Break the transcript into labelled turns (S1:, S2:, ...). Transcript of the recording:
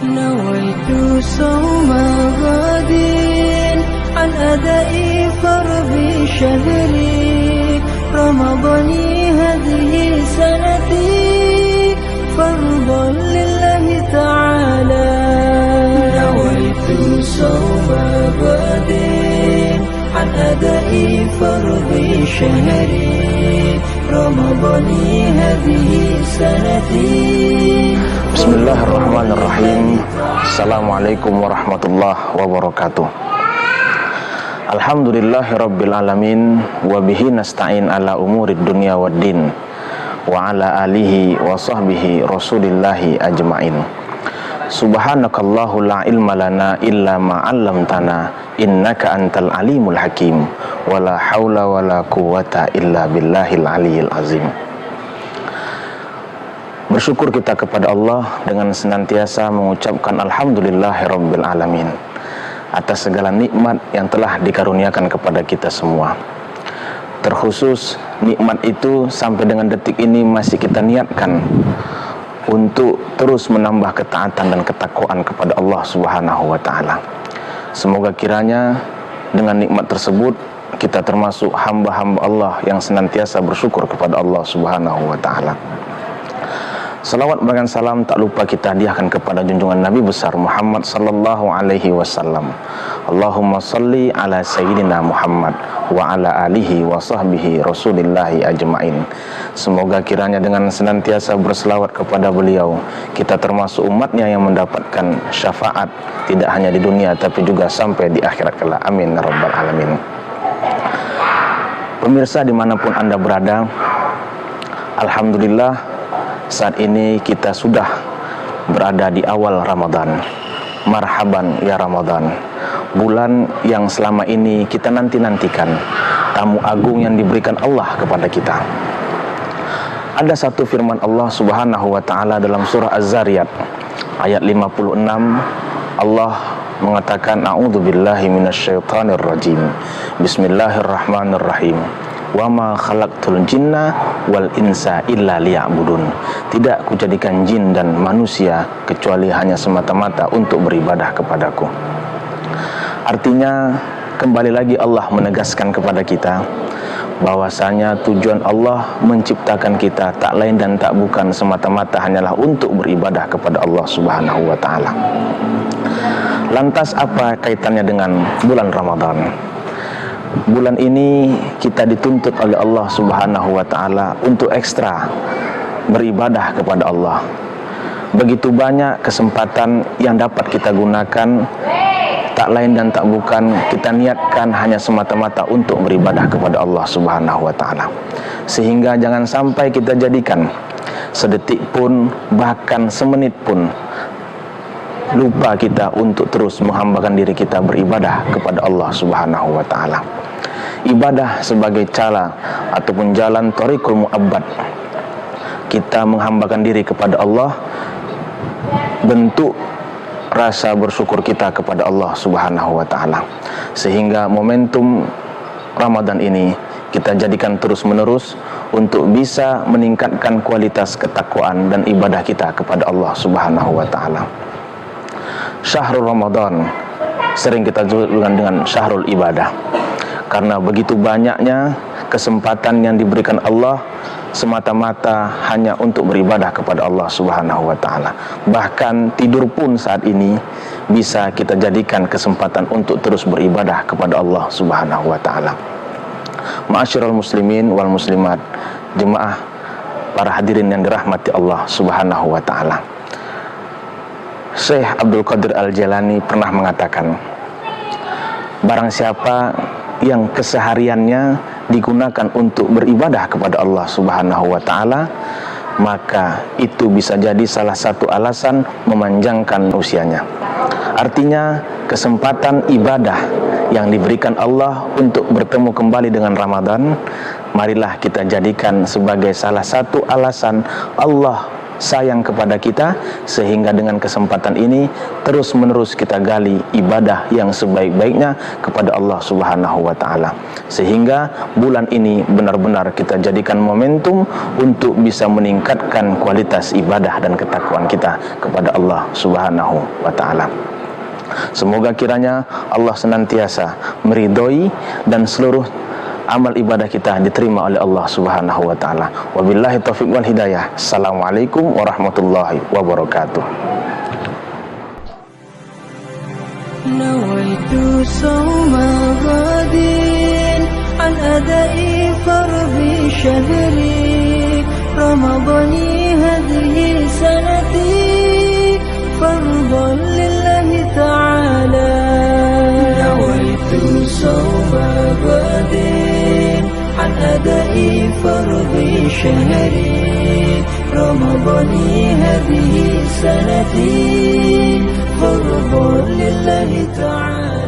S1: نويت صوم غد عن أداء فرض شهري رمضان هذه سنتي فرضا لله تعالى نويت صوم غد عن أداء فرض شهري رمضان هذه سنتي.
S2: Bismillahirrahmanirrahim. Assalamualaikum warahmatullahi wabarakatuh. Alhamdulillahirabbil alamin wa bihi nasta'in ala umurid dunya waddin wa ala alihi wa sahbihi rasulillahi ajmain. Subhanakallahu la ilma lana illa ma 'allamtana innaka antal alimul hakim wa la haula wa la quwwata illa billahil aliyyil azim. Bersyukur kita kepada Allah dengan senantiasa mengucapkan alhamdulillahirabbil alamin atas segala nikmat yang telah dikaruniakan kepada kita semua. Terkhusus nikmat itu sampai dengan detik ini masih kita niatkan untuk terus menambah ketaatan dan ketakwaan kepada Allah Subhanahu wa taala. Semoga kiranya dengan nikmat tersebut kita termasuk hamba-hamba Allah yang senantiasa bersyukur kepada Allah Subhanahu wa taala. Salawat dan salam tak lupa kita hadiahkan kepada junjungan Nabi besar Muhammad sallallahu alaihi wasallam. Allahumma salli ala sayyidina Muhammad wa ala alihi wa sahbihi rasulillahi ajmain. Semoga kiranya dengan senantiasa berselawat kepada beliau, kita termasuk umatnya yang mendapatkan syafaat tidak hanya di dunia tapi juga sampai di akhirat kelak. Amin ya rabbal alamin. Pemirsa dimanapun Anda berada, alhamdulillah saat ini kita sudah berada di awal Ramadan. Marhaban ya Ramadan, bulan yang selama ini kita nanti-nantikan, tamu agung yang diberikan Allah kepada kita. Ada satu firman Allah Subhanahu wa taala dalam surah Az-Zariyat ayat 56. Allah mengatakan a'udzubillahi minasyaitonir rajim. Bismillahirrahmanirrahim. Wa ma khalaqtul jinna wal insa illa liya'budun. Tidak kujadikan jin dan manusia kecuali hanya semata-mata untuk beribadah kepadaku. Artinya kembali lagi Allah menegaskan kepada kita bahwasanya tujuan Allah menciptakan kita tak lain dan tak bukan semata-mata hanyalah untuk beribadah kepada Allah Subhanahu wa taala. Lantas apa kaitannya dengan bulan Ramadan? Bulan ini kita dituntut oleh Allah Subhanahu wa taala untuk ekstra beribadah kepada Allah. Begitu banyak kesempatan yang dapat kita gunakan, tak lain dan tak bukan kita niatkan hanya semata-mata untuk beribadah kepada Allah Subhanahu wa taala. Sehingga jangan sampai kita jadikan sedetik pun, bahkan semenit pun lupa kita untuk terus menghambakan diri kita beribadah kepada Allah Subhanahu wa taala. Ibadah sebagai cara ataupun jalan thariqul mu'abbad. Kita menghambakan diri kepada Allah, bentuk rasa bersyukur kita kepada Allah Subhanahu wa taala. Sehingga momentum Ramadan ini kita jadikan terus-menerus untuk bisa meningkatkan kualitas ketakwaan dan ibadah kita kepada Allah Subhanahu wa taala. Syahrul Ramadan sering kita julukan dengan syahrul ibadah, karena begitu banyaknya kesempatan yang diberikan Allah semata-mata hanya untuk beribadah kepada Allah Subhanahu wa taala. Bahkan tidur pun saat ini bisa kita jadikan kesempatan untuk terus beribadah kepada Allah Subhanahu wa taala. Ma'asyiral muslimin wal muslimat, jemaah para hadirin yang dirahmati Allah Subhanahu wa taala. Syekh Abdul Qadir Al-Jailani pernah mengatakan, barang siapa yang kesehariannya digunakan untuk beribadah kepada Allah Subhanahu wa taala, maka itu bisa jadi salah satu alasan memanjangkan usianya. Artinya kesempatan ibadah yang diberikan Allah untuk bertemu kembali dengan Ramadan, marilah kita jadikan sebagai salah satu alasan Allah sayang kepada kita, sehingga dengan kesempatan ini terus menerus kita gali ibadah yang sebaik-baiknya kepada Allah Subhanahu wa taala, sehingga bulan ini benar-benar kita jadikan momentum untuk bisa meningkatkan kualitas ibadah dan ketakwaan kita kepada Allah Subhanahu wa taala. Semoga kiranya Allah senantiasa meridhoi dan seluruh amal ibadah kita diterima oleh Allah Subhanahu wa taala. Wabillahi taufiq wal hidayah. Assalamualaikum warahmatullahi wabarakatuh.
S1: Nawaitu sawma ghadin an adai fardhi syahri ramadhani hadhihi sanati fardan lillahi ta'ala. Nawaitu sawma ghadin an adai fardhi syahri ramadhani hadhihi sanati fardan lillahi ta'ala.